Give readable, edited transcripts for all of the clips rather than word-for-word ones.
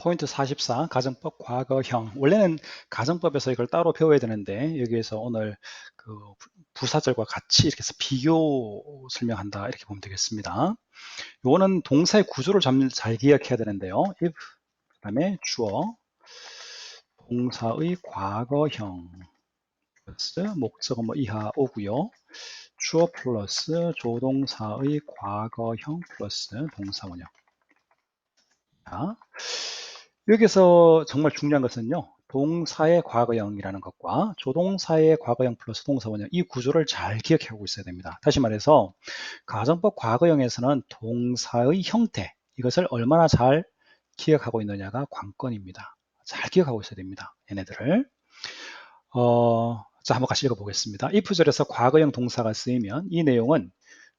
포인트 44 가정법 과거형. 원래는 가정법에서 이걸 따로 배워야 되는데 여기에서 오늘 그 부사절과 같이 이렇게 해서 비교 설명한다 이렇게 보면 되겠습니다. 요거는 동사의 구조를 잘 기억해야 되는데요. if 그다음에 주어 동사의 과거형 플러스 목적어 뭐 이하 오고요. 주어 플러스 조동사의 과거형 플러스 동사 원형. 자, 여기서 정말 중요한 것은요. 동사의 과거형이라는 것과 조동사의 과거형 플러스 동사 원형 이 구조를 잘 기억하고 있어야 됩니다. 다시 말해서 가정법 과거형에서는 동사의 형태 이것을 얼마나 잘 기억하고 있느냐가 관건입니다. 잘 기억하고 있어야 됩니다. 얘네들을 자, 한번 같이 읽어보겠습니다. if절에서 과거형 동사가 쓰이면 이 내용은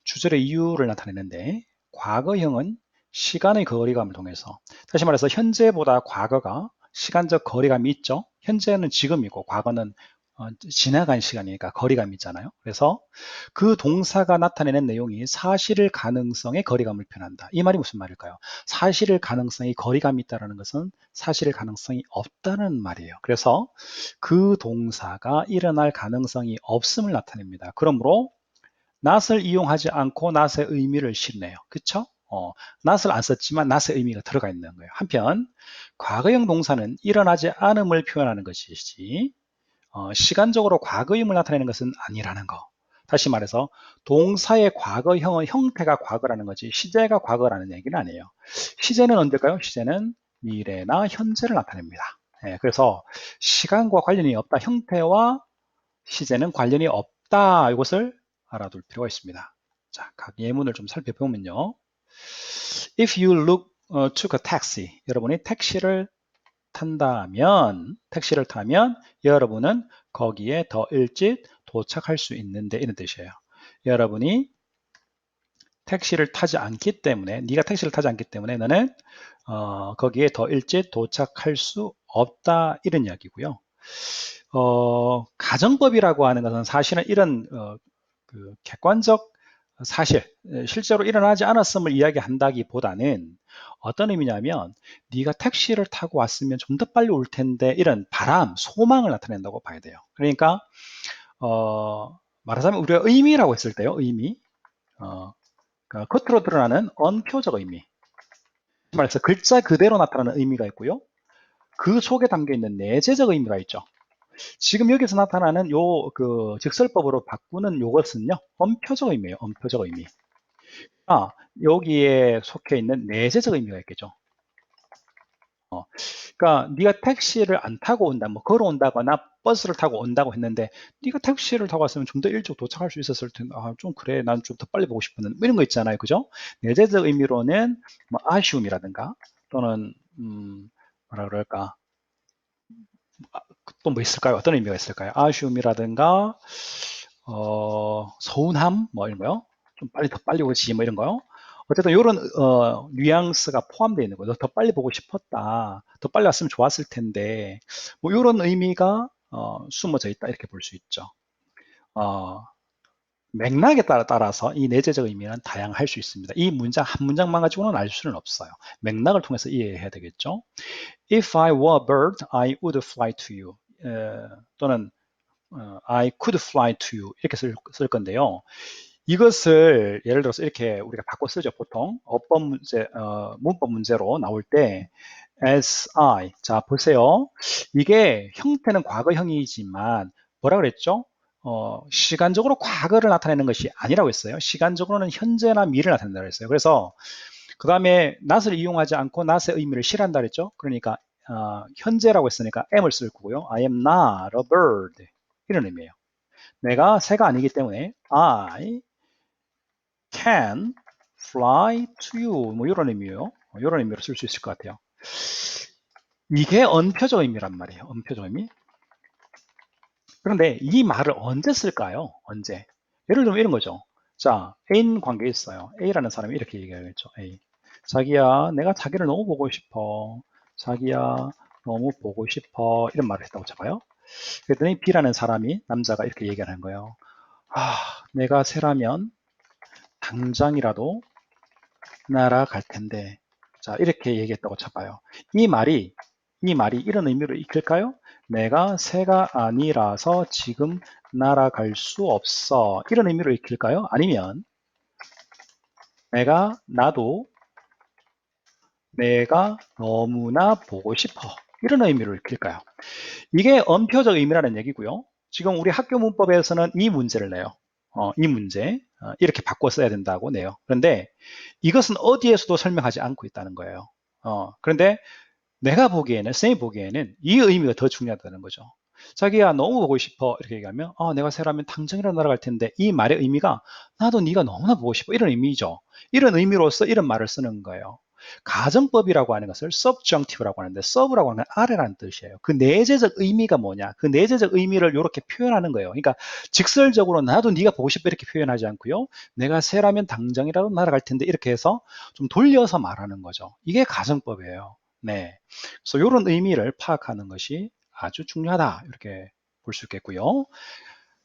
주절의 이유를 나타내는데 과거형은 시간의 거리감을 통해서 다시 말해서 현재보다 과거가 시간적 거리감이 있죠. 현재는 지금이고 과거는 지나간 시간이니까 거리감이 있잖아요. 그래서 그 동사가 나타내는 내용이 사실일 가능성의 거리감을 표현한다. 이 말이 무슨 말일까요? 사실일 가능성이 거리감이 있다는 것은 사실일 가능성이 없다는 말이에요. 그래서 그 동사가 일어날 가능성이 없음을 나타냅니다. 그러므로 not을 이용하지 않고 not의 의미를 실네요. 그쵸? not을 안 썼지만 not의 의미가 들어가 있는 거예요. 한편 과거형 동사는 일어나지 않음을 표현하는 것이지 시간적으로 과거임을 나타내는 것은 아니라는 거. 다시 말해서 동사의 과거형의 형태가 과거라는 거지 시제가 과거라는 얘기는 아니에요. 시제는 언제일까요? 시제는 미래나 현재를 나타냅니다. 그래서 시간과 관련이 없다. 형태와 시제는 관련이 없다. 이것을 알아둘 필요가 있습니다. 자, 각 예문을 좀 살펴보면요. If you look took a taxi, 여러분이 택시를 타면 여러분은 거기에 더 일찍 도착할 수 있는데 이런 뜻이에요. 여러분이 택시를 타지 않기 때문에 네가 택시를 타지 않기 때문에 너는 거기에 더 일찍 도착할 수 없다 이런 이야기고요. 가정법이라고 하는 것은 사실은 이런 그 객관적 사실, 실제로 일어나지 않았음을 이야기한다기보다는 어떤 의미냐면 네가 택시를 타고 왔으면 좀 더 빨리 올 텐데 이런 바람, 소망을 나타낸다고 봐야 돼요. 그러니까 말하자면 우리가 의미라고 했을 때요. 의미, 그러니까 겉으로 드러나는 언표적 의미. 말해서 글자 그대로 나타나는 의미가 있고요. 그 속에 담겨 있는 내재적 의미가 있죠. 지금 여기서 나타나는 요 그 직설법으로 바꾸는 요것은요. 언표적 의미예요. 언표적 의미. 여기에 속해 있는 내재적 의미가 있겠죠. 그러니까 네가 택시를 안 타고 온다, 뭐 걸어온다거나 버스를 타고 온다고 했는데 네가 택시를 타고 왔으면 좀 더 일찍 도착할 수 있었을 텐데 좀 그래, 난 좀 더 빨리 보고 싶었는데 뭐 이런 거 있잖아요, 그죠? 내재적 의미로는 뭐 아쉬움이라든가 또는 뭐라 그럴까, 또 뭐 있을까요? 어떤 의미가 있을까요? 아쉬움이라든가 서운함 뭐 이런 거요. 좀 빨리 더 빨리 오지 뭐 이런 거요. 어쨌든 이런 뉘앙스가 포함되어 있는 거죠. 더 빨리 보고 싶었다. 더 빨리 왔으면 좋았을 텐데 뭐 이런 의미가 숨어져 있다 이렇게 볼 수 있죠. 맥락에 따라서 이 내재적 의미는 다양할 수 있습니다. 이 문장 한 문장만 가지고는 알 수는 없어요. 맥락을 통해서 이해해야 되겠죠. If I were a bird, I would fly to you. 또는 I could fly to you 이렇게 쓸 건데요. 이것을 예를 들어서 이렇게 우리가 바꿔 쓰죠. 보통 어법 문제, 문법 문제로 나올 때 as I, 자 보세요. 이게 형태는 과거형이지만 뭐라 그랬죠? 시간적으로 과거를 나타내는 것이 아니라고 했어요. 시간적으로는 현재나 미래를 나타낸다고 했어요. 그래서 그 다음에 not을 이용하지 않고 not의 의미를 실한다 그랬죠. 그러니까 현재라고 했으니까 am을 쓸 거고요. I am not a bird 이런 의미예요. 내가 새가 아니기 때문에 I can fly to you 뭐 이런 의미예요. 이런 의미로 쓸 수 있을 것 같아요. 이게 언표적 의미란 말이에요. 언표적 의미. 그런데 이 말을 언제 쓸까요? 언제? 예를 들면 이런 거죠. 자, A인 관계에 있어요. A라는 사람이 이렇게 얘기하겠죠. A. 자기야, 내가 자기를 너무 보고 싶어. 자기야, 너무 보고 싶어. 이런 말을 했다고 쳐봐요. 그랬더니 B라는 사람이, 남자가 이렇게 얘기하는 거예요. 내가 새라면 당장이라도 날아갈 텐데 자, 이렇게 얘기했다고 쳐봐요. 이 말이 이런 의미로 익힐까요? 내가 새가 아니라서 지금 날아갈 수 없어. 이런 의미로 익힐까요? 아니면 내가 너무나 보고 싶어. 이런 의미로 읽힐까요? 이게 언표적 의미라는 얘기고요. 지금 우리 학교 문법에서는 이 문제를 내요. 이 문제 이렇게 바꿔 써야 된다고 내요. 그런데 이것은 어디에서도 설명하지 않고 있다는 거예요. 그런데 내가 보기에는 쌤이 보기에는 이 의미가 더 중요하다는 거죠. 자기야 너무 보고 싶어 이렇게 얘기하면 내가 새라면 당장이라도 날아갈 텐데 이 말의 의미가 나도 네가 너무나 보고 싶어 이런 의미죠. 이런 의미로서 이런 말을 쓰는 거예요. 가정법이라고 하는 것을 subjunctive라고 하는데 sub라고 하는 건 아래라는 뜻이에요. 그 내재적 의미가 뭐냐 그 내재적 의미를 이렇게 표현하는 거예요. 그러니까 직설적으로 나도 네가 보고 싶어 이렇게 표현하지 않고요. 내가 새라면 당장이라도 날아갈 텐데 이렇게 해서 좀 돌려서 말하는 거죠. 이게 가정법이에요. 네. 그래서 이런 의미를 파악하는 것이 아주 중요하다. 이렇게 볼 수 있겠고요.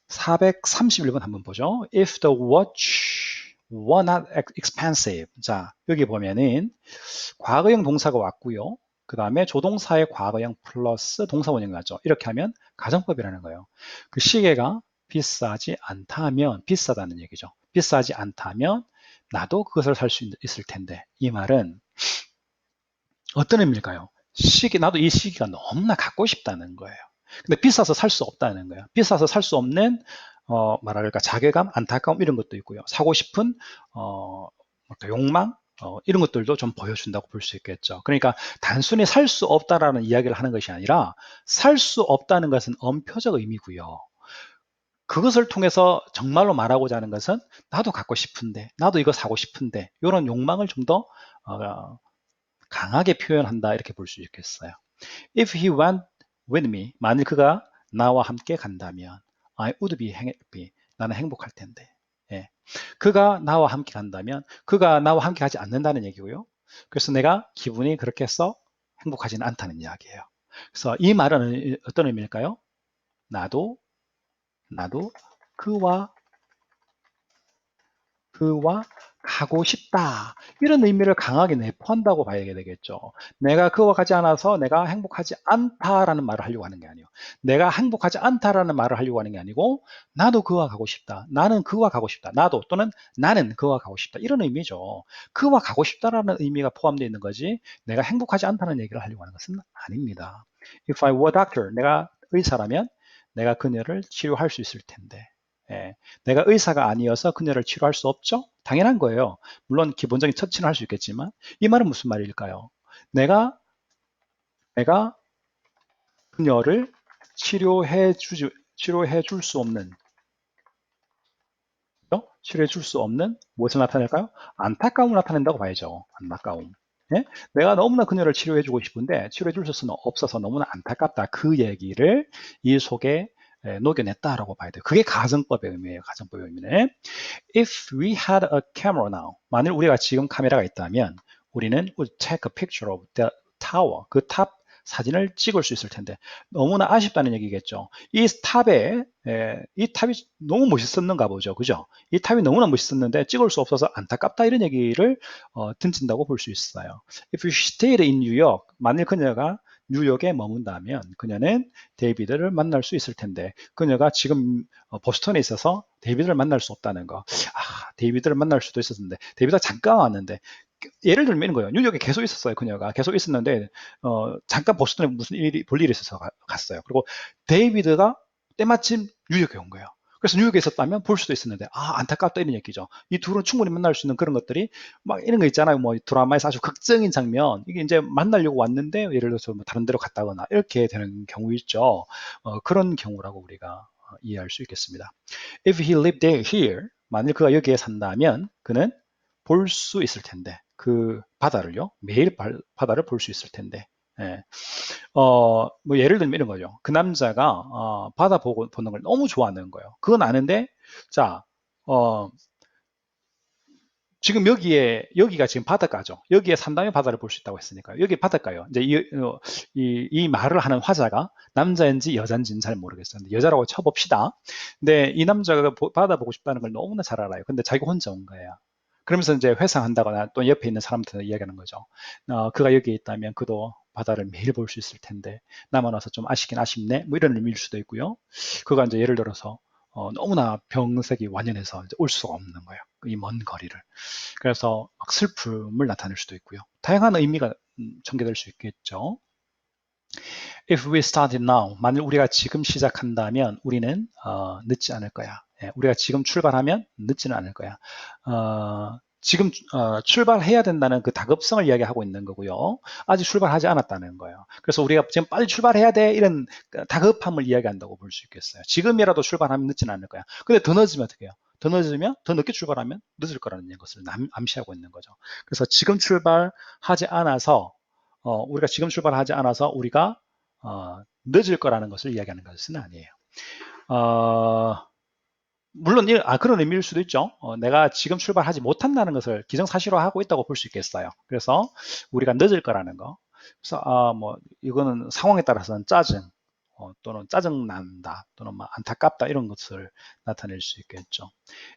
431번 한번 보죠. If the watch were not expensive. 자, 여기 보면은 과거형 동사가 왔고요. 그 다음에 조동사의 과거형 플러스 동사 원형이 왔죠. 이렇게 하면 가정법이라는 거예요. 그 시계가 비싸지 않다면 비싸다는 얘기죠. 비싸지 않다면 나도 그것을 살 수 있을 텐데 이 말은 어떤 의미일까요? 나도 이 시기가 너무나 갖고 싶다는 거예요. 근데 비싸서 살 수 없다는 거예요. 비싸서 살 수 없는, 뭐랄까, 자괴감, 안타까움 이런 것도 있고요. 사고 싶은, 욕망, 이런 것들도 좀 보여준다고 볼 수 있겠죠. 그러니까 단순히 살 수 없다라는 이야기를 하는 것이 아니라 살 수 없다는 것은 엄표적 의미고요. 그것을 통해서 정말로 말하고자 하는 것은 나도 갖고 싶은데, 나도 이거 사고 싶은데, 이런 욕망을 좀 더 강하게 표현한다 이렇게 볼 수 있겠어요. If he went with me, 만일 그가 나와 함께 간다면 I would be happy. 나는 행복할 텐데. 예. 그가 나와 함께 간다면 그가 나와 함께 가지 않는다는 얘기고요. 그래서 내가 기분이 그렇게 써 행복하지는 않다는 이야기예요. 그래서 이 말은 어떤 의미일까요? 나도 그와 가고 싶다. 이런 의미를 강하게 내포한다고 봐야 되겠죠. 내가 그와 가지 않아서 내가 행복하지 않다라는 말을 하려고 하는 게 아니에요. 내가 행복하지 않다라는 말을 하려고 하는 게 아니고 나도 그와 가고 싶다. 나는 그와 가고 싶다. 나도 또는 나는 그와 가고 싶다. 이런 의미죠. 그와 가고 싶다라는 의미가 포함되어 있는 거지 내가 행복하지 않다는 얘기를 하려고 하는 것은 아닙니다. If I were a doctor, 내가 의사라면 내가 그녀를 치료할 수 있을 텐데. 예. 내가 의사가 아니어서 그녀를 치료할 수 없죠? 당연한 거예요. 물론 기본적인 처치는 할 수 있겠지만 이 말은 무슨 말일까요? 내가 그녀를 치료해 줄 수 없는 치료해 줄 수 없는 무엇을 나타낼까요? 안타까움을 나타낸다고 봐야죠. 안타까움. 예? 내가 너무나 그녀를 치료해 주고 싶은데 치료해 줄 수는 없어서 너무나 안타깝다. 그 얘기를 이 속에 녹여냈다라고 봐야 돼요. 그게 가정법의 의미예요. 가정법의 의미는. If we had a camera now, 만일 우리가 지금 카메라가 있다면 우리는 would take a picture of the tower, 그 탑 사진을 찍을 수 있을 텐데 너무나 아쉽다는 얘기겠죠. 이 탑이 너무 멋있었는가 보죠. 그죠? 이 탑이 너무나 멋있었는데 찍을 수 없어서 안타깝다 이런 얘기를 던진다고 볼 수 있어요. If you stayed in New York, 만일 그녀가 뉴욕에 머문다면 그녀는 데이비드를 만날 수 있을 텐데 그녀가 지금 보스턴에 있어서 데이비드를 만날 수 없다는 거. 데이비드를 만날 수도 있었는데 데이비드가 잠깐 왔는데 예를 들면 이런 거예요. 뉴욕에 계속 있었어요. 그녀가 계속 있었는데 잠깐 보스턴에 무슨 볼 일이 있어서 갔어요. 그리고 데이비드가 때마침 뉴욕에 온 거예요. 그래서 뉴욕에 있었다면 볼 수도 있었는데 안타깝다 이런 얘기죠. 이 둘은 충분히 만날 수 있는 그런 것들이 막 이런 거 있잖아요. 뭐 드라마에서 아주 극적인 장면 이게 이제 만나려고 왔는데 예를 들어서 뭐 다른 데로 갔다거나 이렇게 되는 경우 있죠. 그런 경우라고 우리가 이해할 수 있겠습니다. If he lived here, 만일 그가 여기에 산다면 그는 볼 수 있을 텐데 그 바다를요. 매일 바다를 볼 수 있을 텐데. 예. 뭐 예를 들면 이런 거죠. 그 남자가 바다 보는 걸 너무 좋아하는 거예요. 그건 아는데 자 지금 여기가 지금 바닷가죠. 여기에 산다면 바다를 볼 수 있다고 했으니까 여기 바닷가요. 이제 이 말을 하는 화자가 남자인지 여자인지는 잘 모르겠어요. 근데 여자라고 쳐봅시다. 근데 이 남자가 바다 보고 싶다는 걸 너무나 잘 알아요. 근데 자기가 혼자 온 거예요. 그러면서 이제 회상한다거나 또 옆에 있는 사람한테 이야기하는 거죠. 그가 여기에 있다면 그도 바다를 매일 볼 수 있을 텐데 나만 와서 좀 아쉽긴 아쉽네. 뭐 이런 의미일 수도 있고요. 그가 이제 예를 들어서 너무나 병색이 완연해서 올 수가 없는 거예요. 이 먼 거리를. 그래서 막 슬픔을 나타낼 수도 있고요. 다양한 의미가 전개될 수 있겠죠. If we started now, 만일 우리가 지금 시작한다면 우리는 늦지 않을 거야. 예, 우리가 지금 출발하면 늦지는 않을 거야. 지금 출발해야 된다는 그 다급성을 이야기하고 있는 거고요. 아직 출발하지 않았다는 거예요. 그래서 우리가 지금 빨리 출발해야 돼 이런 다급함을 이야기한다고 볼 수 있겠어요. 지금이라도 출발하면 늦지는 않을 거야. 근데 더 늦으면 어떻게 해요? 더 늦으면 더 늦게 출발하면 늦을 거라는 것을 암시하고 있는 거죠. 그래서 지금 출발하지 않아서 우리가 지금 출발하지 않아서 우리가 늦을 거라는 것을 이야기하는 것은 아니에요. 물론 그런 의미일 수도 있죠. 내가 지금 출발하지 못한다는 것을 기정사실화하고 있다고 볼 수 있겠어요. 그래서 우리가 늦을 거라는 거. 그래서 뭐 이거는 상황에 따라서는 짜증 또는 짜증난다 또는 뭐 안타깝다 이런 것을 나타낼 수 있겠죠.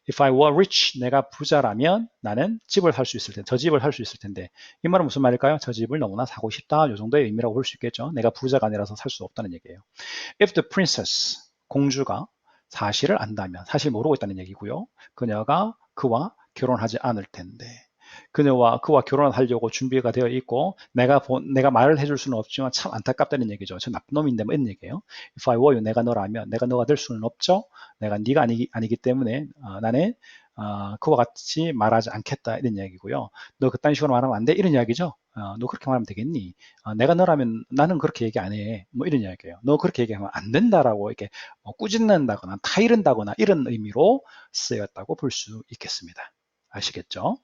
If I were rich, 내가 부자라면 나는 집을 살 수 있을 텐데, 저 집을 살 수 있을 텐데 이 말은 무슨 말일까요? 저 집을 너무나 사고 싶다 이 정도의 의미라고 볼 수 있겠죠. 내가 부자가 아니라서 살 수 없다는 얘기예요. If the princess, 공주가 사실을 안다면, 사실 모르고 있다는 얘기고요. 그녀가 그와 결혼하지 않을 텐데 그와 결혼하려고 준비가 되어 있고 내가 말을 해줄 수는 없지만 참 안타깝다는 얘기죠. 저 나쁜 놈인데 뭐 이런 얘기예요. If I were you, 내가 너라면 내가 너가 될 수는 없죠. 내가 네가 아니기 때문에 나는 그와 같이 말하지 않겠다 이런 이야기고요. 너 그딴 식으로 말하면 안 돼 이런 이야기죠. 너 그렇게 말하면 되겠니? 내가 너라면 나는 그렇게 얘기 안 해. 뭐 이런 이야기예요. 너 그렇게 얘기하면 안 된다라고 이렇게 꾸짖는다거나 타이른다거나 이런 의미로 쓰였다고 볼 수 있겠습니다. 아시겠죠?